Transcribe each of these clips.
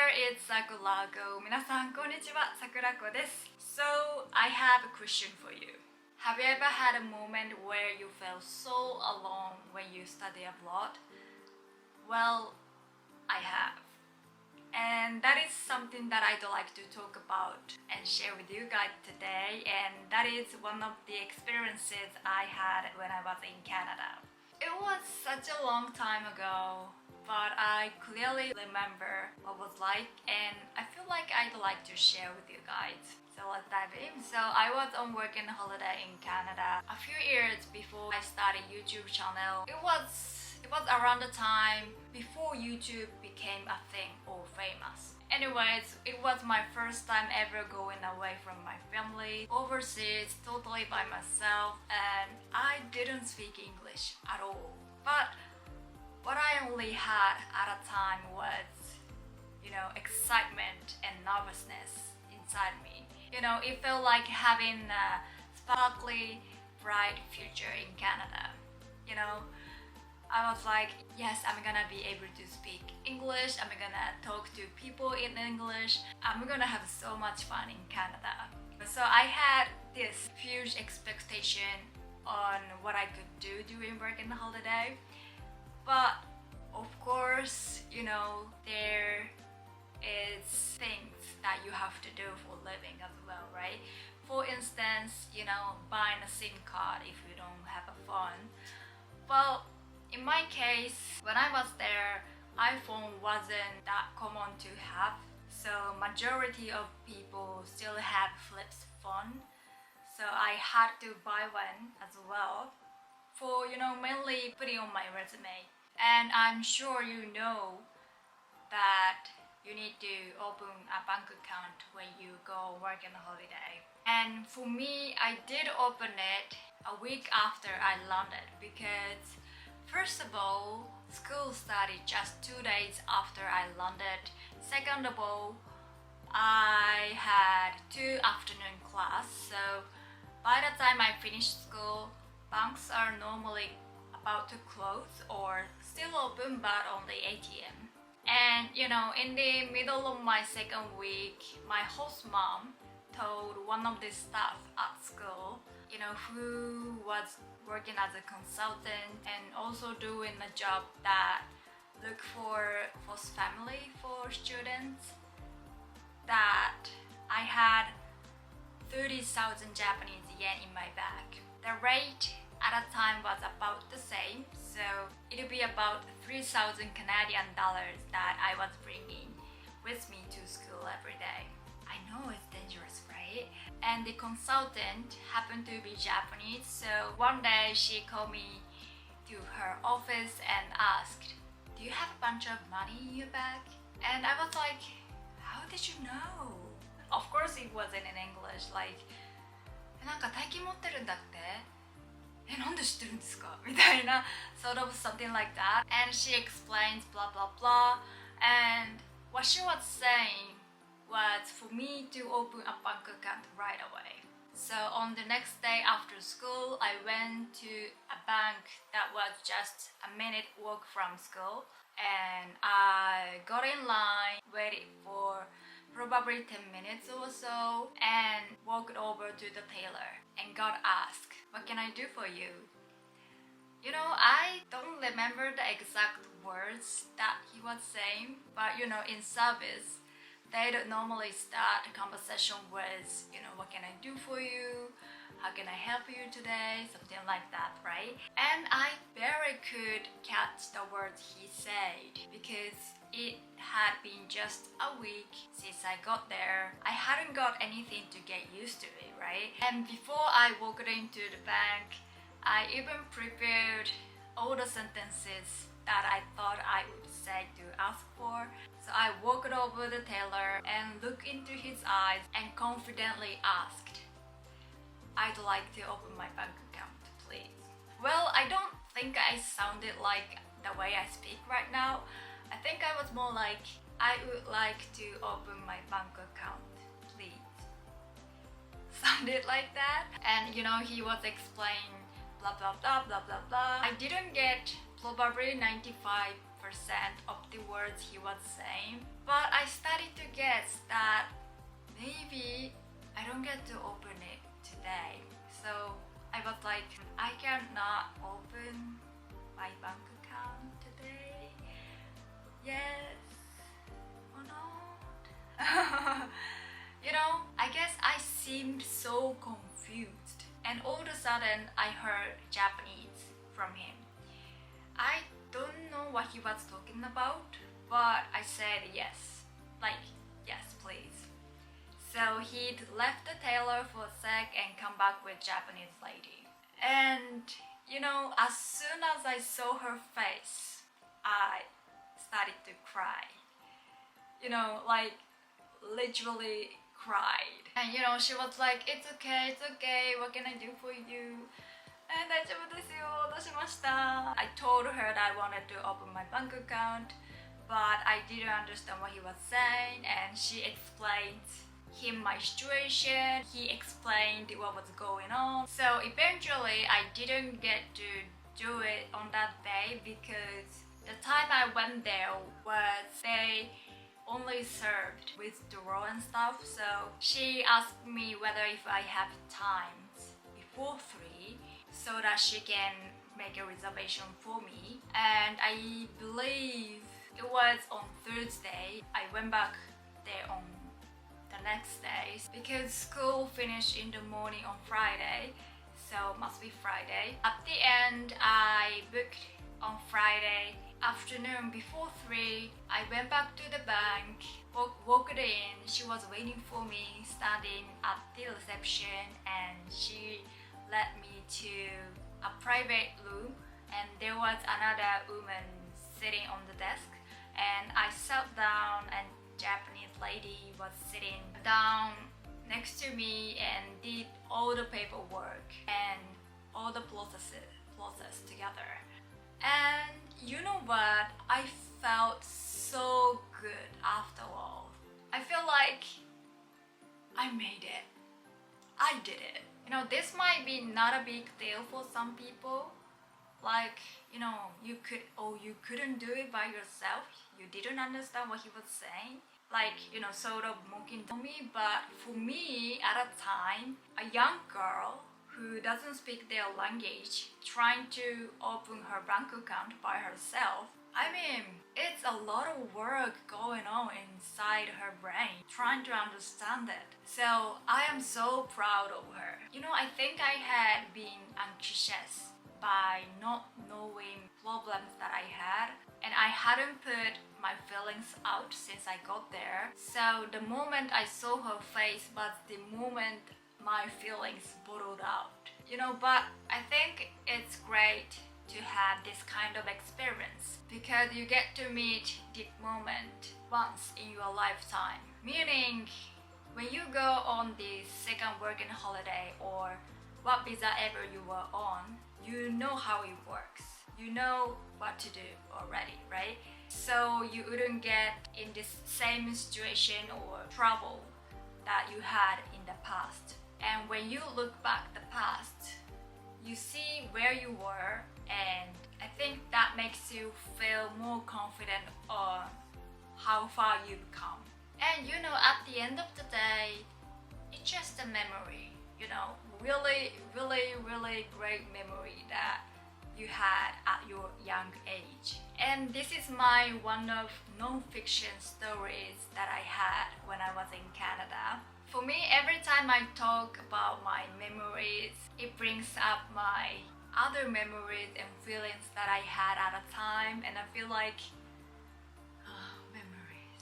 it's Saku. 皆さんこんにちは、さくらこです。So, I have a question for you. Have you ever had a moment where you felt so alone when you study abroad? Well, I have. And that is something that I'd like to talk about and share with you guys today. And that is one of the experiences I had when I was in Canada. It was such a long time ago, but I clearly remember what it was like, and I feel like I'd like to share with you guys. So let's dive in. So I was on working holiday in Canada a few years before I started YouTube channel. It was around the time before YouTube became a thing or famous. Anyways, it was my first time ever going away from my family, overseas, totally by myself, and I didn't speak English at all. But what I only had at a time was, excitement and nervousness inside me. It felt like having a sparkly, bright future in Canada. I was like, yes, I'm gonna be able to speak English, I'm gonna talk to people in English, I'm gonna have so much fun in Canada. So I had this huge expectation on what I could do during working holiday. But of course, there is things that you have to do for living as well, right? For instance, buying a SIM card if you don't have a phone. Well, in my case, when I was there, iPhone wasn't that common to have. So majority of people still have flip phone. So I had to buy one as well for, mainly putting on my resume. And I'm sure you know that you need to open a bank account when you go work on a holiday. And for me, I did open it a week after I landed because first of all, school started just 2 days after I landed. Second of all, I had 2 afternoon class, so by the time I finished school, banks are normally about to close or still open but on the ATM. And in the middle of my second week, my host mom told one of the staff at school, who was working as a consultant and also doing a job that look for host family for students, that I had 30,000 Japanese yen in my bag. The rate at a time was about the same, so it'll be about 3,000 Canadian dollars that I was bringing with me to school every day. I know it's dangerous, right? And the consultant happened to be Japanese, so one day she called me to her office and asked, "Do you have a bunch of money in your bag?" And I was like, "How did you know?" Of course it wasn't in English, like, なんか大金持ってるんだって?なんで知ってるんですか?みたいな sort of something like that. And she explains blah blah blah, and what she was saying was for me to open a bank account right away. So on the next day after school, I went to a bank that was just a minute walk from school, and I got in line, waited for probably 10 minutes or so, and walked over to the teller and got asked, "What can I do for you?" I don't remember the exact words that he was saying, but in service, they don't normally start a conversation with, "What can I do for you? How can I help you today?" Something like that, right? And I barely could catch the words he said because it had been just a week since I got there. I hadn't got anything to get used to it, right? And before I walked into the bank, I even prepared all the sentences that I thought I would say to ask for. So I walked over the teller and looked into his eyes and confidently asked, "I'd like to open my bank account, please." Well, I don't think I sounded like the way I speak right now. I think I was more like, "I would like to open my bank account, please." Sounded like that. And he was explaining blah blah blah blah blah blah. I didn't get probably 95% of the words he was saying, but I started guess that maybe I don't get to open it today. So I was like, I cannot open my bank account today. Yes or not? I guess I seemed so confused. And all of a sudden, I heard Japanese from him. I don't know what he was talking about, but I said yes. Like, yes, please. So he'd left the tailor for a sec and come back with Japanese lady. And, as soon as I saw her face, I started to cry. Like, literally cried. And she was like, it's okay, what can I do for you? And 大丈夫ですよ、どうしました? I told her that I wanted to open my bank account, but I didn't understand what he was saying, and she explained him my situation. He explained what was going on. So eventually I didn't get to do it on that day because the time I went there was they only served withdrawal and stuff. So she asked me whether if I have time before 3 so that she can make a reservation for me. And I believe it was on Thursday. I went back there on the next day because school finished in the morning on Friday, so must be Friday. At the end, I booked on Friday afternoon before 3. I went back to the bank, walked in. She was waiting for me, standing at the reception, and she led me to a private room, and there was another woman sitting on the desk, and I sat down, and Japanese lady was sitting down next to me and did all the paperwork and all the process together. And you know what? I felt so good after all. I feel like I made it. I did it. This might be not a big deal for some people. Like, you could or you couldn't do it by yourself. You didn't understand what he was saying. Like, sort of mocking me. But for me, at a time, a young girl who doesn't speak their language trying to open her bank account by herself, I mean, it's a lot of work going on inside her brain trying to understand it. So I am so proud of her. I think I had been anxious by not knowing problems that I had, and I hadn't put my feelings out since I got there. So the moment I saw her face was the moment my feelings bottled out. But I think it's great to have this kind of experience because you get to meet this moment once in your lifetime. Meaning, when you go on the second working holiday or what visa ever you were on, you know how it works. You know what to do already, right? So you wouldn't get in this same situation or trouble that you had in the past. And when you look back the past, you see where you were, and I think that makes you feel more confident on how far you've come. And at the end of the day, it's just a memory, really, really, really great memory that you had at your young age. And this is one of non-fiction stories that I had when I was in Canada. For me, every time I talk about my memories, it brings up my other memories and feelings that I had at a time, and I feel like memories.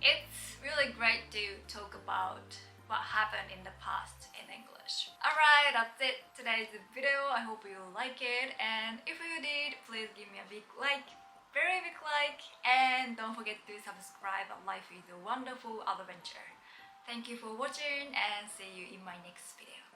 It's really great to talk about what happened in the past in English. Alright, that's it. Today's video. I hope you like it, and if you did, please give me a big like, very big like, and don't forget to subscribe. Life is a wonderful adventure. Thank you for watching, and see you in my next video.